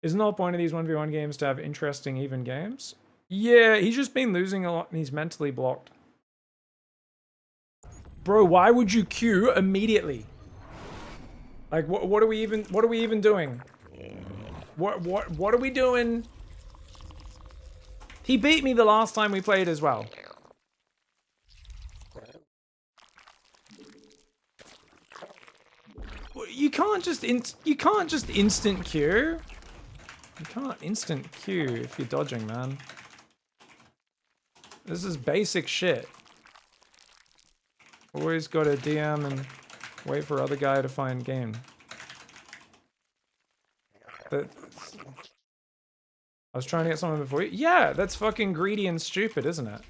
Isn't the whole point of these 1v1 games to have interesting, even games? Yeah, he's just been losing a lot and he's mentally blocked. Bro, why would you queue immediately? Like, what are we even doing? What are we doing? He beat me the last time we played as well. You can't just instant queue. You can't instant queue if you're dodging, man. This is basic shit. Always gotta DM and wait for other guy to find game. I was trying to get someone before you. Yeah, that's fucking greedy and stupid, isn't it?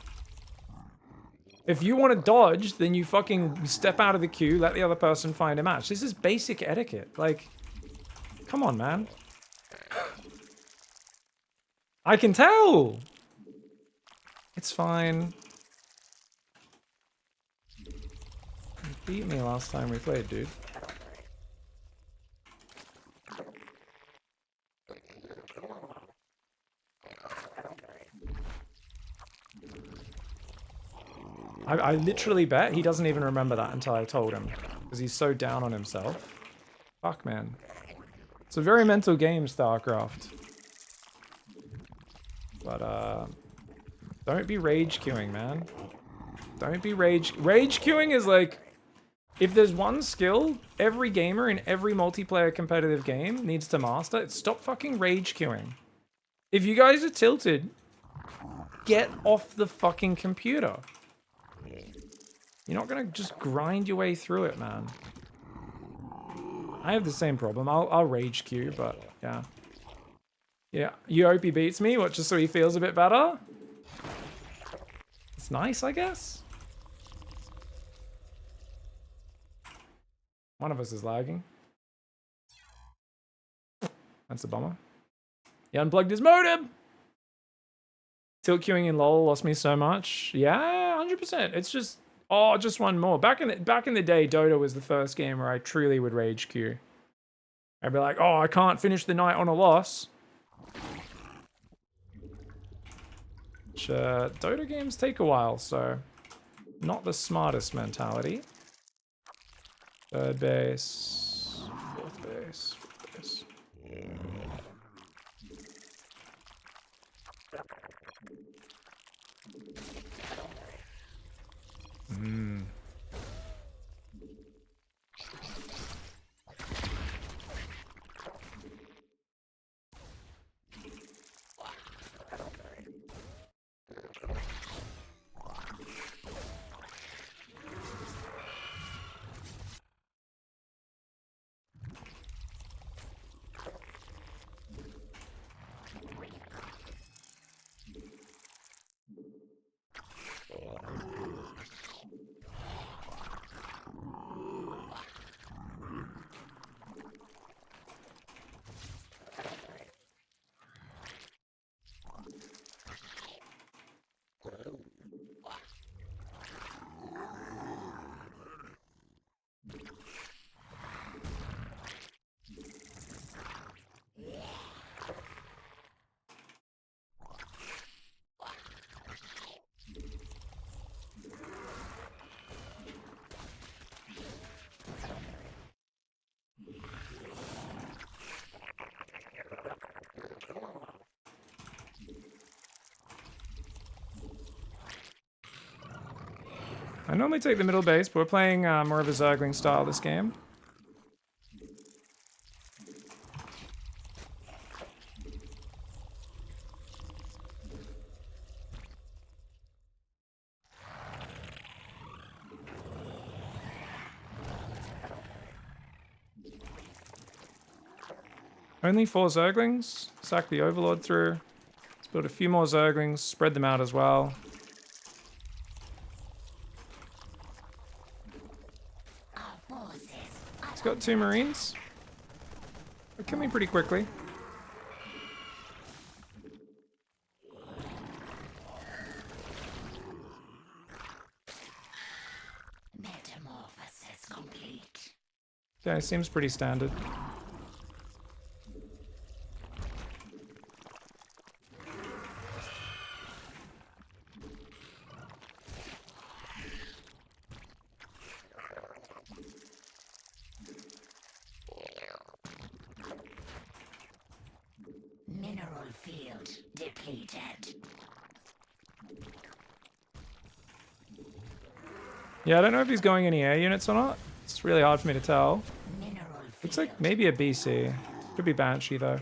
If you want to dodge, then you fucking step out of the queue, let the other person find a match. This is basic etiquette. Like, come on, man. I can tell. It's fine. You beat me last time we played, dude. I literally bet he doesn't even remember that until I told him. Because he's so down on himself. Fuck, man. It's a very mental game, StarCraft. But, don't be rage queuing, man. Don't be rage queuing is like, if there's one skill every gamer in every multiplayer competitive game needs to master, it's stop fucking rage queuing. If you guys are tilted, get off the fucking computer. You're not gonna just grind your way through it, man. I have the same problem. I'll rage queue, but yeah. Yeah, you hope he beats me, what, just so he feels a bit better? It's nice, I guess. One of us is lagging. That's a bummer. He unplugged his modem! Tilt queuing in LoL lost me so much. Yeah, 100%. It's just... Oh, just one more. Back in the day, Dota was the first game where I truly would rage queue. I'd be like, oh, I can't finish the night on a loss. Which, Dota games take a while, so... Not the smartest mentality. Third base. Fourth base. Fifth base. Hmm. I normally take the middle base, but we're playing more of a Zergling style this game. Only 4 Zerglings. Sack the Overlord through. Let's build a few more Zerglings, spread them out as well. It's got 2 Marines. It killed me pretty quickly. Metamorphosis complete. Okay, seems pretty standard. field depleted. Yeah, I don't know if he's going any air units or not. It's really hard for me to tell. Looks like maybe a BC. Could be Banshee though.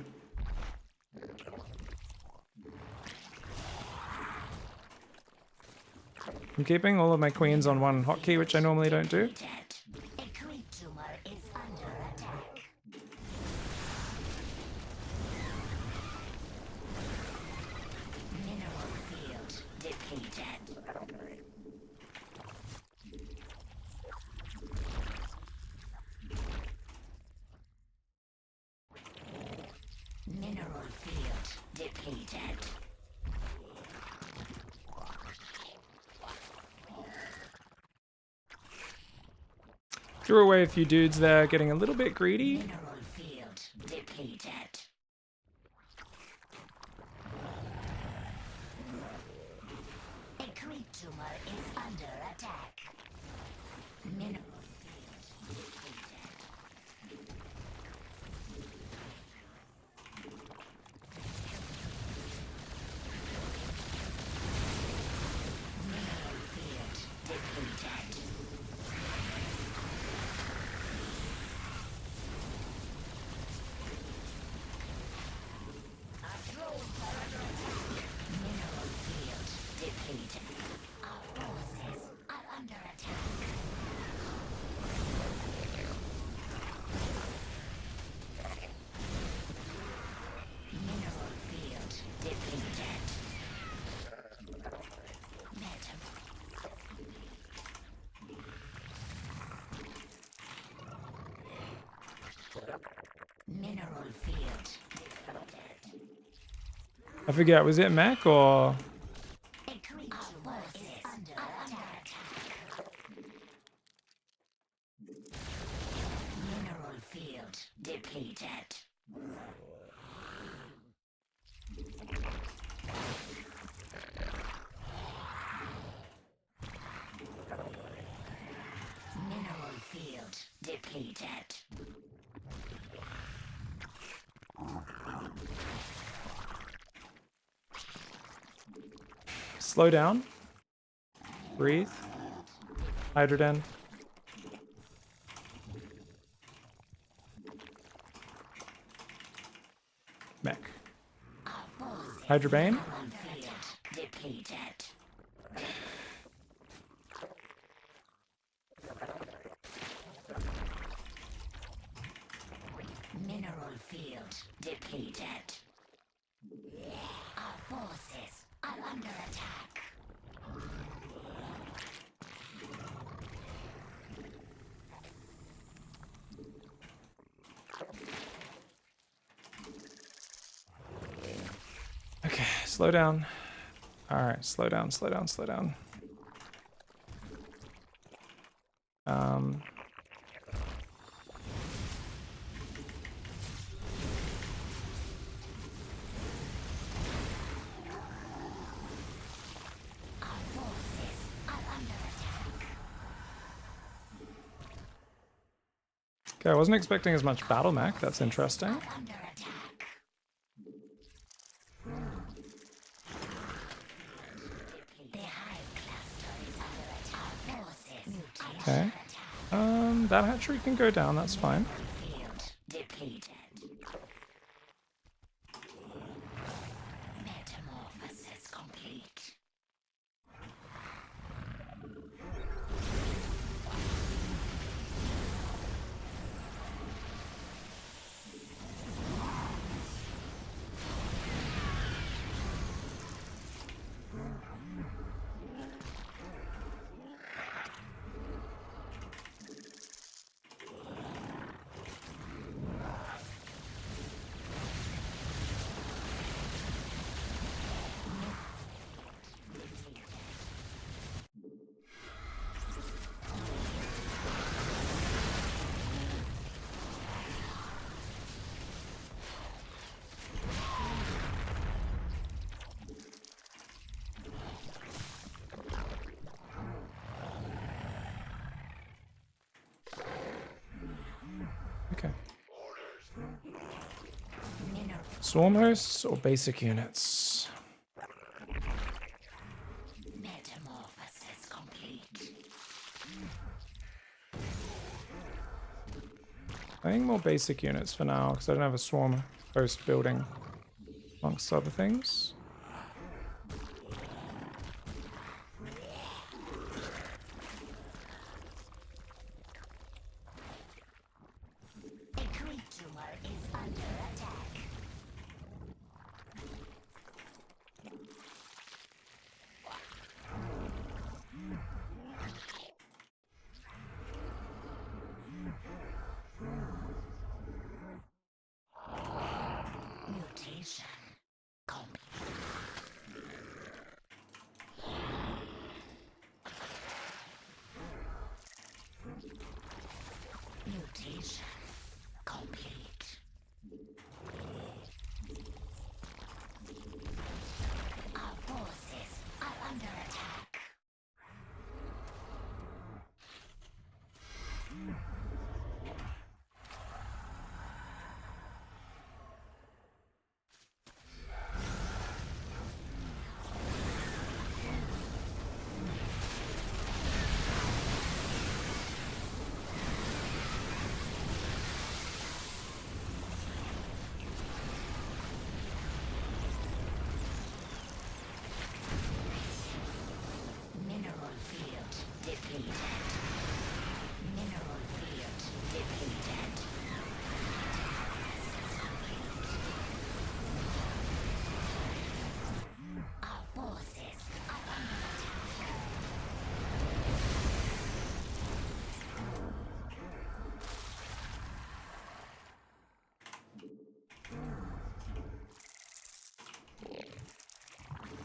I'm keeping all of my queens on one hotkey, which I normally don't do. Threw away a few dudes there, getting a little bit greedy. Mineral field depleted. A creep tumor is under attack. Mineral field. I forget, was it Mech or... A creep tumor is under attack. Mineral field depleted. Mineral field depleted. Slow down. Breathe. Hydrogen. Mech. Hydrobane. Depleted. Mineral field depleted. Our forces are under attack. Okay, slow down. Alright, slow down, slow down, slow down. Okay, I wasn't expecting as much battle mech. That's interesting. Under attack. The hive cluster is under attack. Forces Okay. That hatchery can go down, that's fine. field depleted. Metamorphosis complete. Swarm hosts or basic units? Metamorphosis complete. I think more basic units for now, because I don't have a swarm host building, amongst other things. A creature is under attack. Mutation complete. Mutation complete. Our forces are under attack. Mineral field depleted. Mineral field depleted. Our forces are under attack.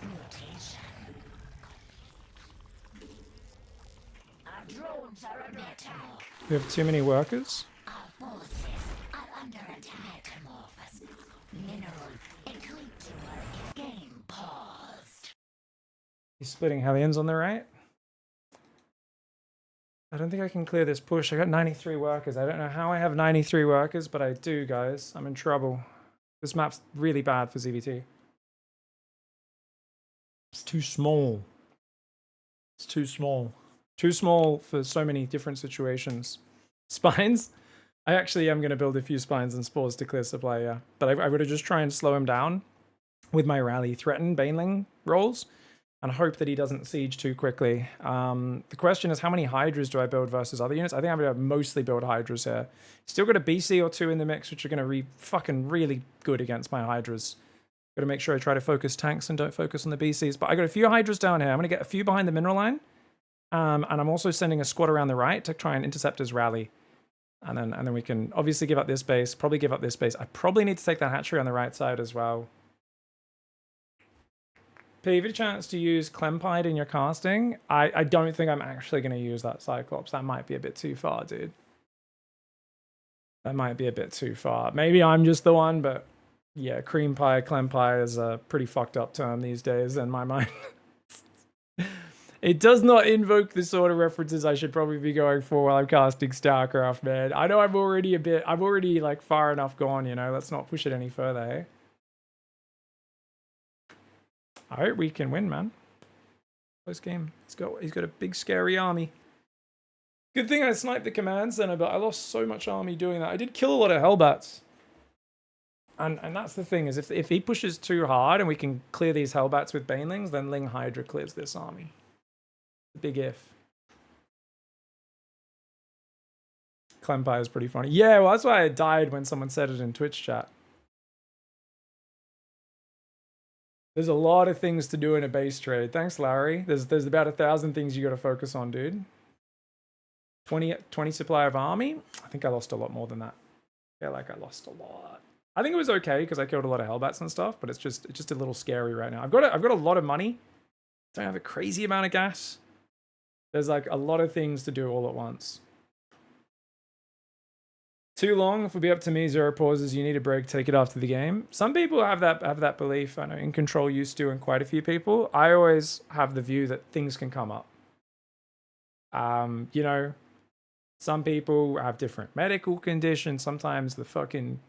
Mutation. Our drones are under attack. We have too many workers. Our forces are under attack. Metamorphosis. Mineral. A creature is game paused. He's splitting Hellions on the right. I don't think I can clear this push. I got 93 workers. I don't know how I have 93 workers, but I do, guys. I'm in trouble. This map's really bad for ZvT. It's too small. It's too small. Too small for so many different situations. Spines? I actually am going to build a few spines and spores to clear supply, yeah. But I would have just try and slow him down with my rally threaten Baneling rolls and hope that he doesn't siege too quickly. The question is, how many Hydras do I build versus other units? I think I'm going to mostly build Hydras here. Still got a BC or two in the mix, which are going to be fucking really good against my Hydras. Got to make sure I try to focus tanks and don't focus on the BCs. But I got a few Hydras down here. I'm going to get a few behind the mineral line. And I'm also sending a squad around the right to try and intercept his rally. And then we can obviously give up this base, probably give up this base. I probably need to take that hatchery on the right side as well. P, if you have a chance to use Clempide in your casting, I don't think I'm actually going to use that Cyclops. That might be a bit too far, dude. That might be a bit too far. Maybe I'm just the one, but yeah, cream pie, clem pie is a pretty fucked up term these days in my mind. It does not invoke the sort of references I should probably be going for while I'm casting StarCraft, man. I know I'm already like far enough gone, you know. Let's not push it any further, eh? I hope we can win, man. Close game. He's got a big scary army. Good thing I sniped the command center, but I lost so much army doing that. I did kill a lot of Hellbats. And that's the thing, is if he pushes too hard and we can clear these Hellbats with Banelings, then Ling Hydra clears this army. Big if. Clempire is pretty funny. Yeah, well, that's why I died when someone said it in Twitch chat. There's a lot of things to do in a base trade. Thanks, Larry. There's about 1,000 things you got to focus on, dude. 20 supply of army? I think I lost a lot more than that. I feel like I lost a lot. I think it was okay because I killed a lot of Hellbats and stuff, but it's just a little scary right now. I've got a lot of money. Don't have a crazy amount of gas. There's like a lot of things to do all at once. Too long, if it would be up to me, 0 pauses, you need a break, take it after the game. Some people have that belief. I know In Control used to, and quite a few people. I always have the view that things can come up. You know, some people have different medical conditions. Sometimes the fucking,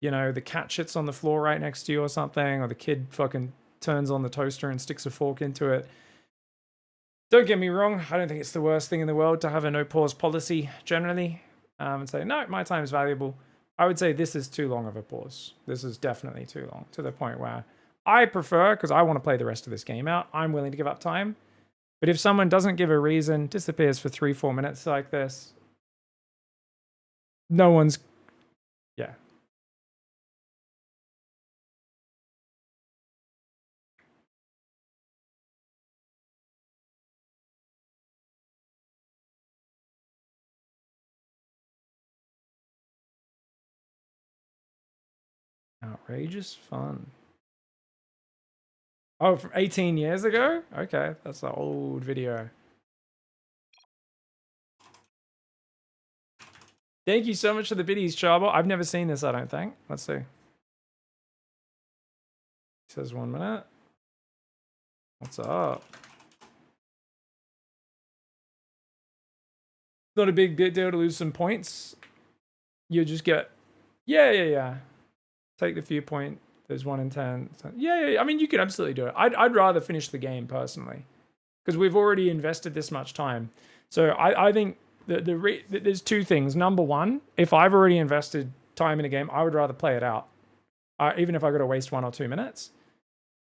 you know, the cat shits on the floor right next to you or something, or the kid fucking turns on the toaster and sticks a fork into it. Don't get me wrong, I don't think it's the worst thing in the world to have a no pause policy generally, and say, no, my time is valuable. I would say this is too long of a pause. This is definitely too long, to the point where I prefer, because I want to play the rest of this game out, I'm willing to give up time. But if someone doesn't give a reason, disappears for 3-4 minutes like this, no one's, yeah. Outrageous fun. Oh, from 18 years ago? Okay, that's an old video. Thank you so much for the biddies, Charbot. I've never seen this, I don't think. Let's see. It says 1 minute. What's up? Not a big deal to lose some points. You just get, yeah. Take the few point. There's 1 in 10. Yeah. I mean, you could absolutely do it. I'd rather finish the game personally, because we've already invested this much time. So I think there's two things. Number one, if I've already invested time in a game, I would rather play it out, even if I got to waste 1 or 2 minutes.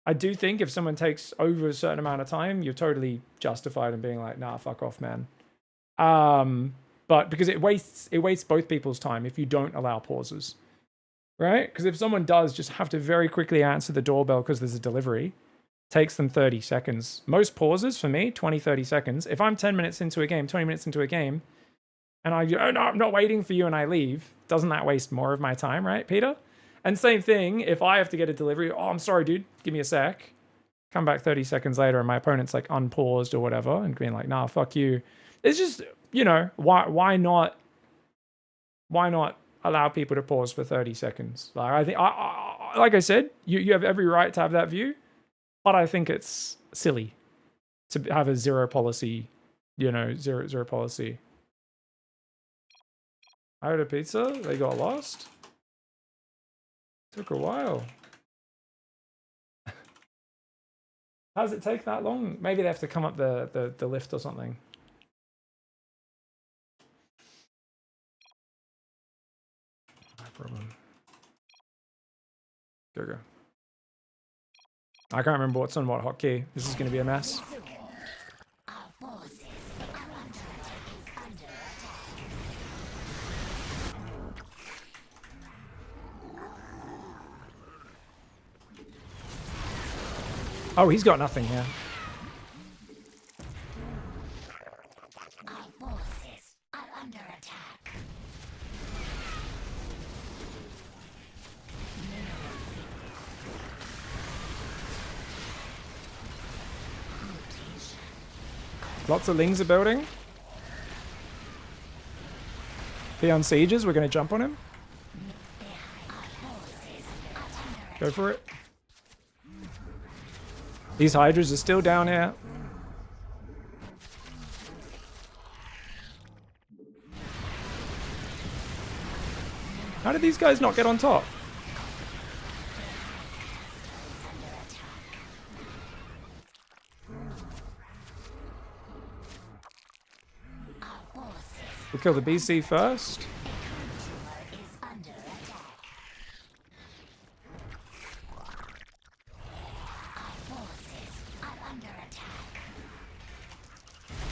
I do think if someone takes over a certain amount of time, you're totally justified in being like, nah, fuck off, man. But because it wastes both people's time if you don't allow pauses, right? Because if someone does just have to very quickly answer the doorbell because there's a delivery, takes them 30 seconds. Most pauses for me, 20, 30 seconds. If I'm 10 minutes into a game, 20 minutes into a game, and I go, oh no, I'm not waiting for you, and I leave, doesn't that waste more of my time, right, Peter? And same thing, if I have to get a delivery, oh, I'm sorry, dude, give me a sec. Come back 30 seconds later, and my opponent's like unpaused or whatever, and being like, nah, fuck you. It's just, you know, why not allow people to pause for 30 seconds? Like, I think, like I said, you have every right to have that view, but I think it's silly to have a zero policy, you know, zero policy. I ordered a pizza, they got lost. Took a while. How does it take that long? Maybe they have to come up the lift or something. No problem. Go. I can't remember what's on what hotkey. This is going to be a mess. Oh, he's got nothing here. Our forces are under attack. Lots of lings are building. Theon sieges, we're going to jump on him. Go for it. These hydras are still down here. How did these guys not get on top? We'll kill the BC first.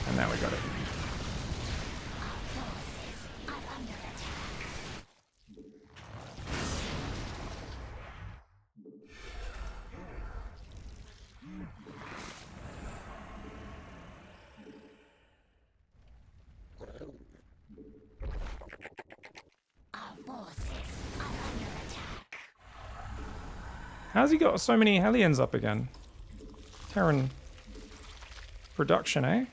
And now we got it. How's he got so many Hellions up again? Terran production, eh?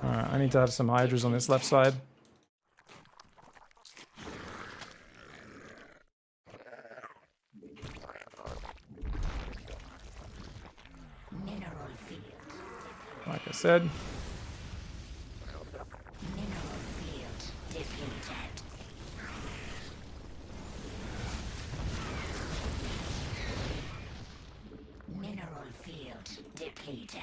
Alright, I need to have some hydras on this left side. Like I said. depleted. Mineral field depleted.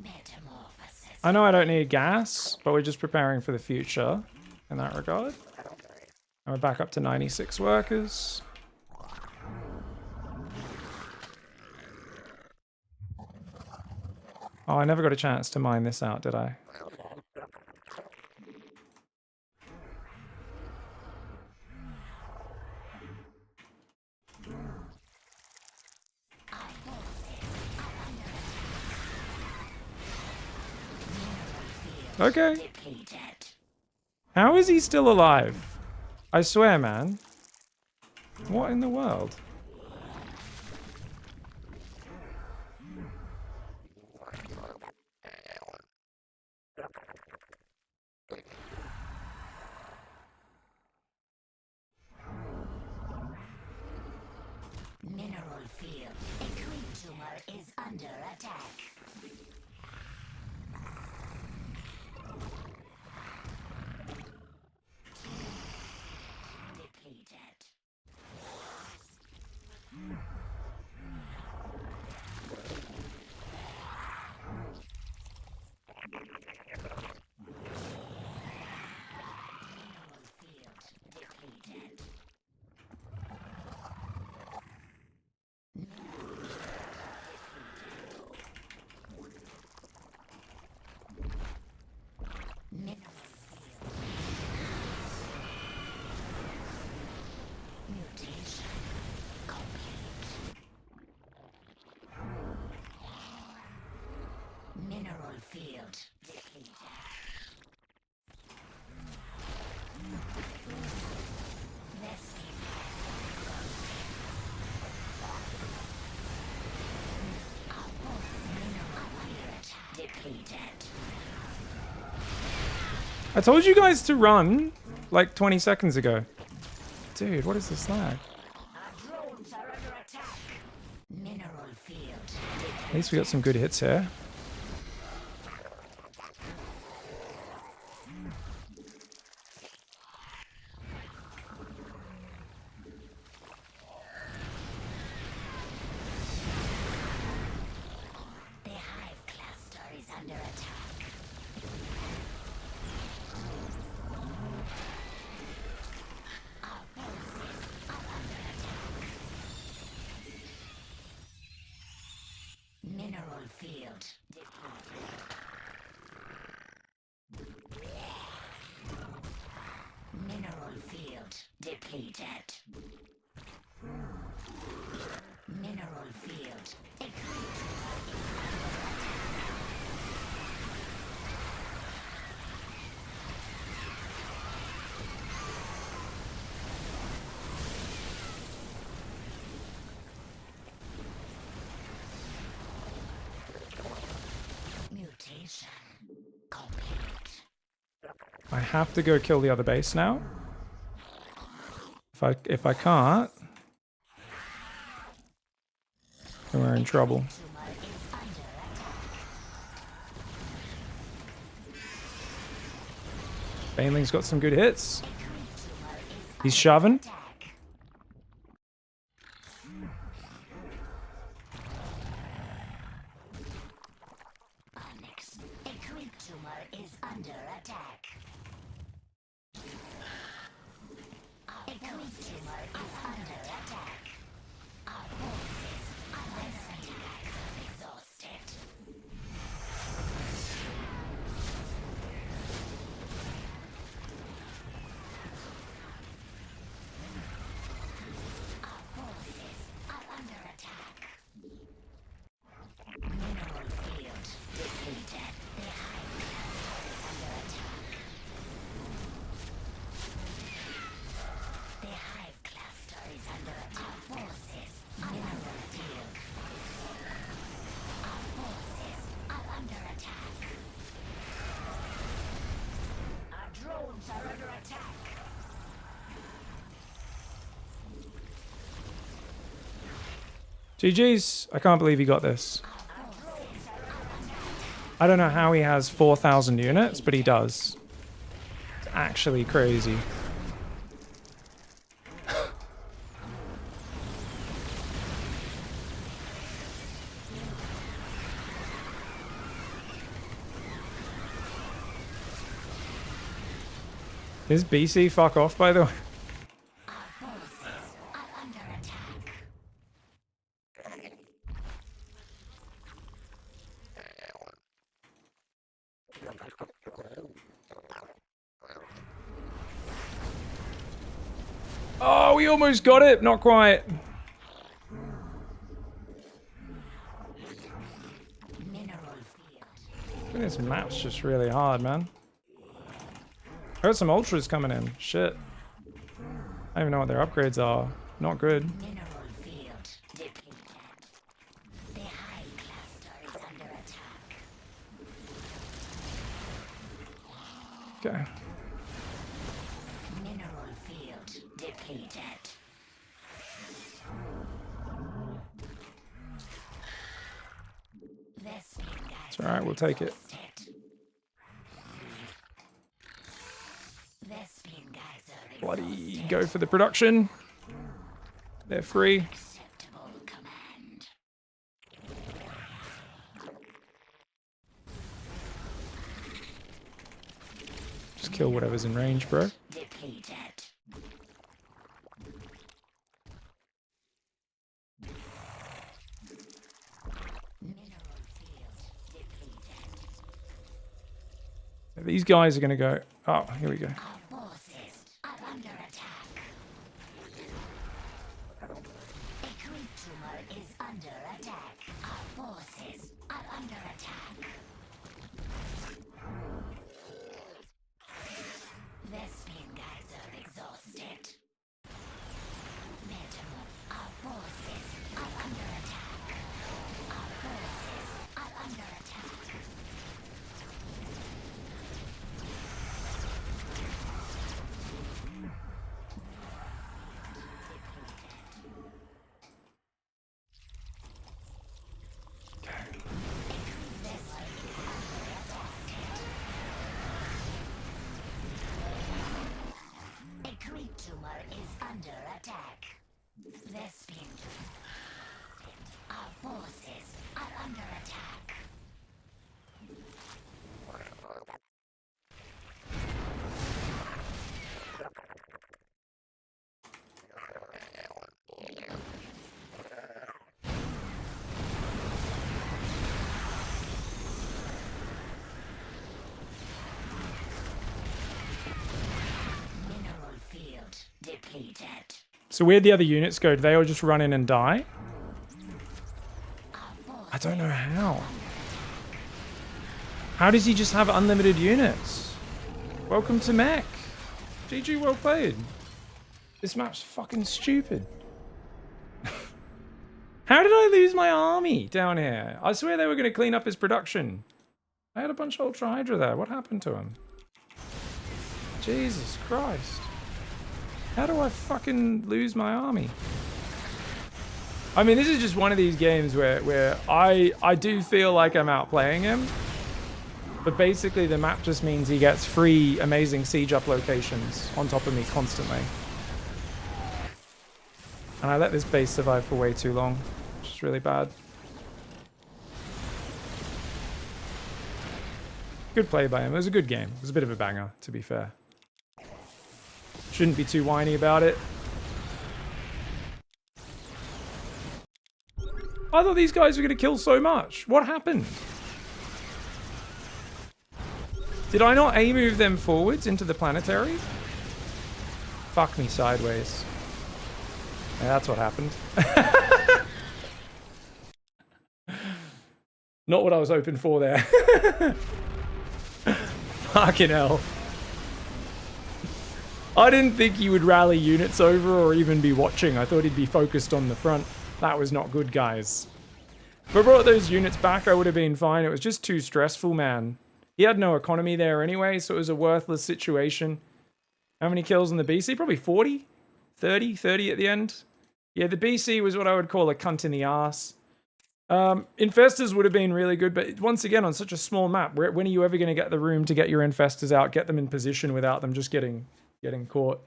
Metamorphosis. I know I don't need gas, but we're just preparing for the future in that regard. And we're back up to 96 workers. Oh, I never got a chance to mine this out, did I? Okay. Depleted. How is he still alive? I swear, man. What in the world? Mineral field. A twin tumor is under attack. Depleted. Mineral field depleted. Mineral field. Mutation complete. Mineral field depleted. Vestige mineral field depleted. I told you guys to run like 20 seconds ago. Dude, what is this lag? Our drones are under attack. Mineral field. At least we got some good hits here. The hive cluster is under attack. Our forces are under attack. Mineral field depleted. Mineral field depleted. Mineral field. A creature is under attack. Mutation complete. I have to go kill the other base now. If I can't, then we're in trouble. Tumor is under attack. Baneling's got some good hits. Tumor is He's shoving. attack. Onyx. A twin tumor is under attack. A twin tumor is under attack. Our forces are under attack. Exhausted. Our forces are under attack. Mineral field depleted. The hive cluster is under attack. The hive cluster is under attack. Our forces mineral field. Our forces are under attack. Our drones are under attack. GG's. I can't believe he got this. Our drones are under attack. I don't know how he has 4,000 units, but he does. It's actually crazy. Is BC fuck off, by the way? Oh, we almost got it. Not quite. This map's just really hard, man. Heard some ultras coming in. Shit. I don't even know what their upgrades are. Not good. Okay. It's alright, we'll take it. Bloody go for the production. They're free. Just kill whatever's in range, bro. These guys are gonna go. Oh, here we go. So where'd the other units go? Do they all just run in and die? I don't know how. How does he just have unlimited units? Welcome to Mech. GG, well played. This map's fucking stupid. How did I lose my army down here? I swear they were going to clean up his production. I had a bunch of Ultra Hydra there. What happened to him? Jesus Christ. How do I fucking lose my army? I mean, this is just one of these games where I do feel like I'm outplaying him. But basically the map just means he gets free amazing siege up locations on top of me constantly. And I let this base survive for way too long, which is really bad. Good play by him. It was a good game. It was a bit of a banger, to be fair. Shouldn't be too whiny about it. I thought these guys were going to kill so much. What happened? Did I not A-move them forwards into the planetary? Fuck me sideways. Yeah, that's what happened. Not what I was hoping for there. Fucking hell. I didn't think he would rally units over or even be watching. I thought he'd be focused on the front. That was not good, guys. If I brought those units back, I would have been fine. It was just too stressful, man. He had no economy there anyway, so it was a worthless situation. How many kills in the BC? Probably 40? 30 at the end? Yeah, the BC was what I would call a cunt in the ass. Infestors would have been really good, but once again, on such a small map, when are you ever going to get the room to get your infestors out, get them in position without them just getting caught?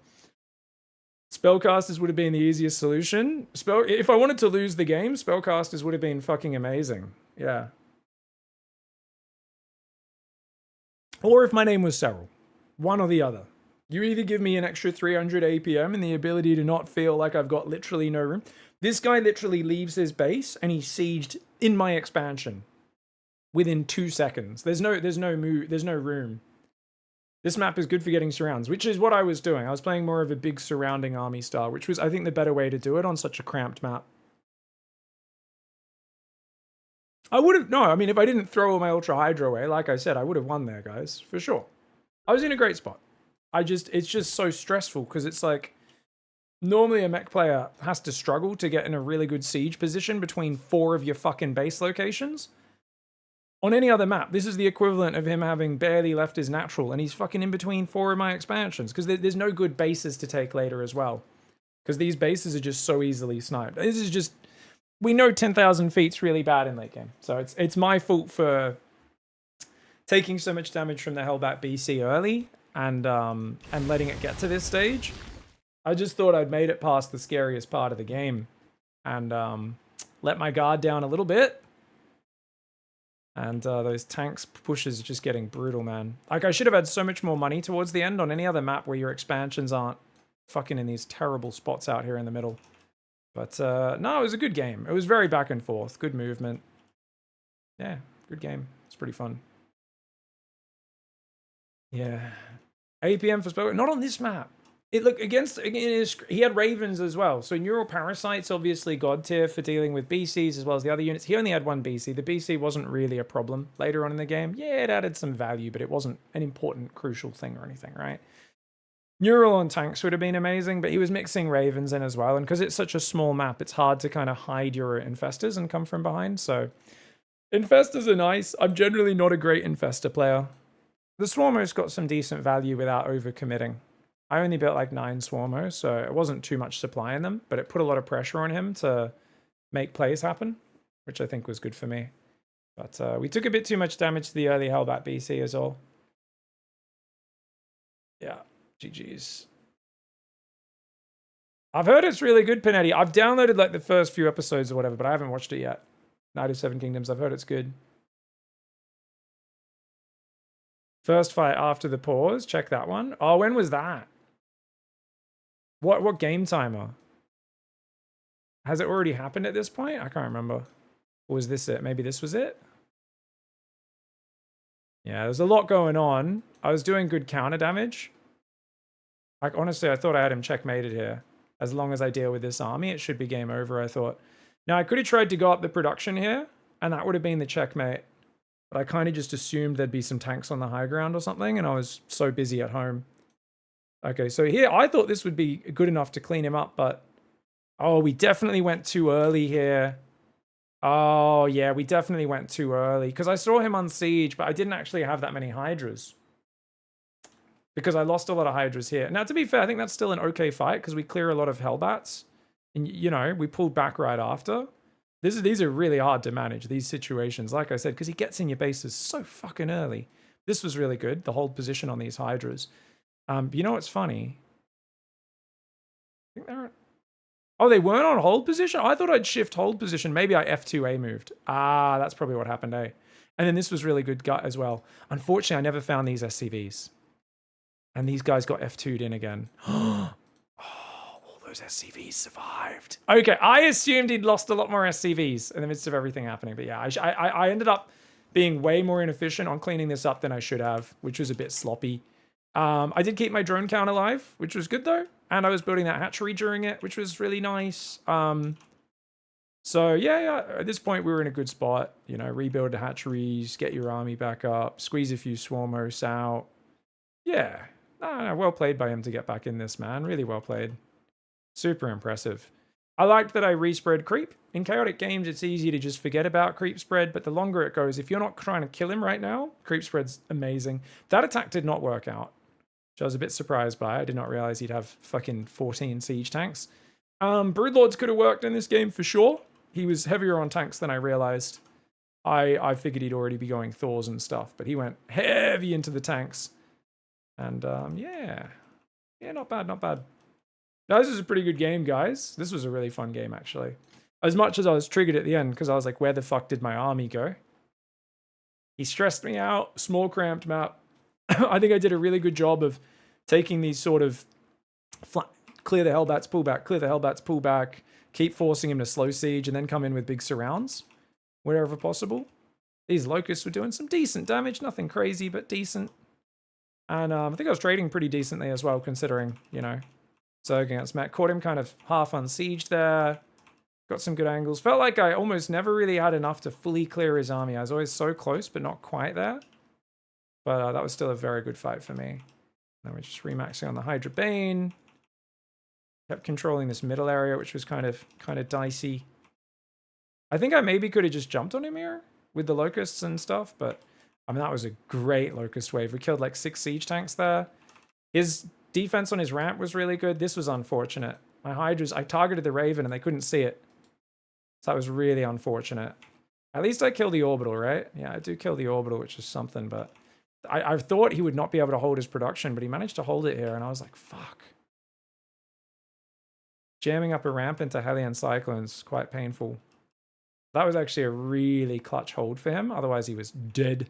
Spellcasters would have been the easiest solution. If I wanted to lose the game, spellcasters would have been fucking amazing. Yeah. Or if my name was Cyril. One or the other. You either give me an extra 300 APM and the ability to not feel like I've got literally no room. This guy literally leaves his base and he's sieged in my expansion within 2 seconds. There's no room. This map is good for getting surrounds, which is what I was doing. I was playing more of a big surrounding army style, which was, I think, the better way to do it on such a cramped map. I would have, no, I mean, if I didn't throw all my Ultra Hydra away, like I said, I would have won there, guys, for sure. I was in a great spot. It's just so stressful because it's like, normally a mech player has to struggle to get in a really good siege position between 4 of your fucking base locations. On any other map, this is the equivalent of him having barely left his natural, and he's fucking in between 4 of my expansions, because there's no good bases to take later as well. Because these bases are just so easily sniped. This is just... We know 10,000 feet's really bad in late game, so it's my fault for taking so much damage from the Hellbat BC early, and letting it get to this stage. I just thought I'd made it past the scariest part of the game, and let my guard down a little bit. And those tanks pushes are just getting brutal, man. Like, I should have had so much more money towards the end on any other map where your expansions aren't fucking in these terrible spots out here in the middle. But, no, it was a good game. It was very back and forth. Good movement. Yeah, good game. It's pretty fun. Yeah. APM for Spoke. Not on this map. It look against he had Ravens as well. So Neural Parasite's obviously god tier for dealing with BCs as well as the other units. He only had 1 BC. The BC wasn't really a problem later on in the game. Yeah, it added some value, but it wasn't an important, crucial thing or anything, right? Neural on tanks would have been amazing, but he was mixing Ravens in as well. And because it's such a small map, it's hard to kind of hide your infestors and come from behind. So infestors are nice. I'm generally not a great infestor player. The Swarmo's got some decent value without overcommitting. I only built like 9 Swarmos, so it wasn't too much supply in them, but it put a lot of pressure on him to make plays happen, which I think was good for me. But we took a bit too much damage to the early Hellbat BC as well. Yeah, GG's. I've heard it's really good, Panetti. I've downloaded like the first few episodes or whatever, but I haven't watched it yet. Night of 7 Kingdoms, I've heard it's good. First fight after the pause, check that one. Oh, when was that? What game timer? Has it already happened at this point? I can't remember. Or was this it? Maybe this was it? Yeah, there's a lot going on. I was doing good counter damage. Like, honestly, I thought I had him checkmated here. As long as I deal with this army, it should be game over, I thought. Now, I could have tried to go up the production here, and that would have been the checkmate. But I kind of just assumed there'd be some tanks on the high ground or something, and I was so busy at home. Okay, so here, I thought this would be good enough to clean him up, but... Oh, we definitely went too early here. Oh, yeah, we definitely went too early. Because I saw him on siege, but I didn't actually have that many Hydras. Because I lost a lot of Hydras here. Now, to be fair, I think that's still an okay fight, because we clear a lot of Hellbats. And, you know, we pulled back right after. These are really hard to manage, these situations, like I said, because he gets in your bases so fucking early. This was really good, the hold position on these Hydras. You know what's funny? I think they're... Oh, they weren't on hold position? I thought I'd shift hold position. Maybe I F2A moved. Ah, that's probably what happened, eh? And then this was really good gut as well. Unfortunately, I never found these SCVs. And these guys got F2'd in again. Oh, all those SCVs survived. Okay, I assumed he'd lost a lot more SCVs in the midst of everything happening. But yeah, I ended up being way more inefficient on cleaning this up than I should have, which was a bit sloppy. I did keep my drone count alive, which was good though. And I was building that hatchery during it, which was really nice. So yeah, at this point we were in a good spot. You know, rebuild the hatcheries, get your army back up, squeeze a few Swarmos out. Yeah, well played by him to get back in this, man. Really well played. Super impressive. I liked that I respread creep. In chaotic games, it's easy to just forget about creep spread, but the longer it goes, if you're not trying to kill him right now, creep spread's amazing. That attack did not work out, which I was a bit surprised by. I did not realize he'd have fucking 14 siege tanks. Broodlords could have worked in this game for sure. he was heavier on tanks than I realized. I figured he'd already be going Thors and stuff, but he went heavy into the tanks. And yeah, not bad, not bad. Now, this was a pretty good game, guys. This was a really fun game, actually. As much as I was triggered at the end, because I was like, where the fuck did my army go? He stressed me out. Small, cramped map. I think I did a really good job of taking these sort of clear the Hellbats, pull back, clear the Hellbats, pull back, keep forcing him to slow siege, and then come in with big surrounds wherever possible. These Locusts were doing some decent damage. Nothing crazy, but decent. And I think I was trading pretty decently as well, considering, you know, Zerg against Mech. Caught him kind of half unsieged there. Got some good angles. Felt like I almost never really had enough to fully clear his army. I was always so close, but not quite there. But that was still a very good fight for me. Then we're just remaxing on the Hydra Bane. Kept controlling this middle area, which was kind of dicey. I think I maybe could have just jumped on him here with the Locusts and stuff, but I mean, that was a great Locust wave. We killed like 6 siege tanks there. His defense on his ramp was really good. This was unfortunate. My Hydras, I targeted the Raven and they couldn't see it. So that was really unfortunate. At least I killed the Orbital, right? Yeah, I do kill the Orbital, which is something, but I thought he would not be able to hold his production, but he managed to hold it here, and I was like, fuck. Jamming up a ramp into Hellion Cyclones, quite painful. That was actually a really clutch hold for him, otherwise he was dead.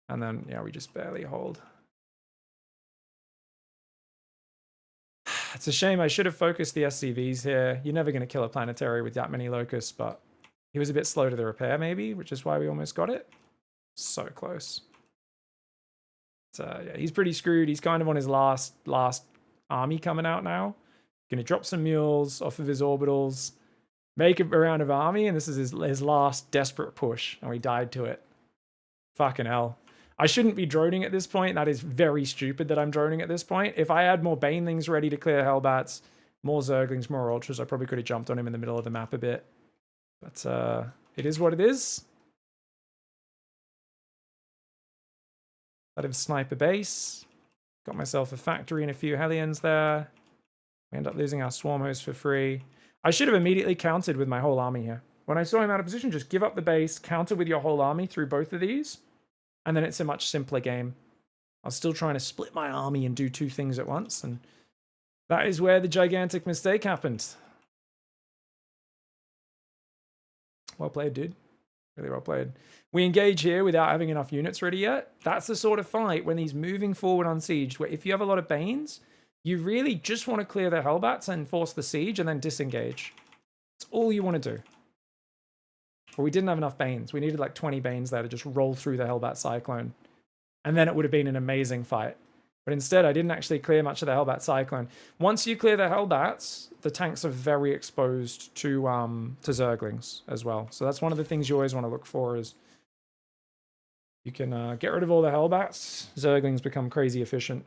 And then, yeah, we just barely hold. It's a shame. I should have focused the SCVs here. You're never going to kill a planetary with that many Locusts, but he was a bit slow to the repair, maybe, which is why we almost got it. So close. So, yeah, he's pretty screwed. He's kind of on his last army coming out now. Going to drop some mules off of his orbitals, make a round of army, and this is his last desperate push, and we died to it. Fucking hell. I shouldn't be droning at this point. That is very stupid that I'm droning at this point. If I had more Banelings ready to clear Hellbats, more Zerglings, more Ultras, I probably could have jumped on him in the middle of the map a bit. But it is what it is. Let him snipe a base. Got myself a factory and a few Hellions there. We end up losing our Swarm Host for free. I should have immediately countered with my whole army here. When I saw him out of position, just give up the base, counter with your whole army through both of these, and then it's a much simpler game. I was still trying to split my army and do 2 things at once, and that is where the gigantic mistake happened. Well played, dude. Really well played. We engage here without having enough units ready yet. That's the sort of fight when he's moving forward on siege, where if you have a lot of Banes, you really just want to clear the Hellbats and force the siege and then disengage. That's all you want to do. But we didn't have enough Banes. We needed like 20 Banes there to just roll through the Hellbat Cyclone. And then it would have been an amazing fight. But instead, I didn't actually clear much of the Hellbat Cyclone. Once you clear the Hellbats, the tanks are very exposed to Zerglings as well. So that's one of the things you always want to look for is you can get rid of all the Hellbats. Zerglings become crazy efficient.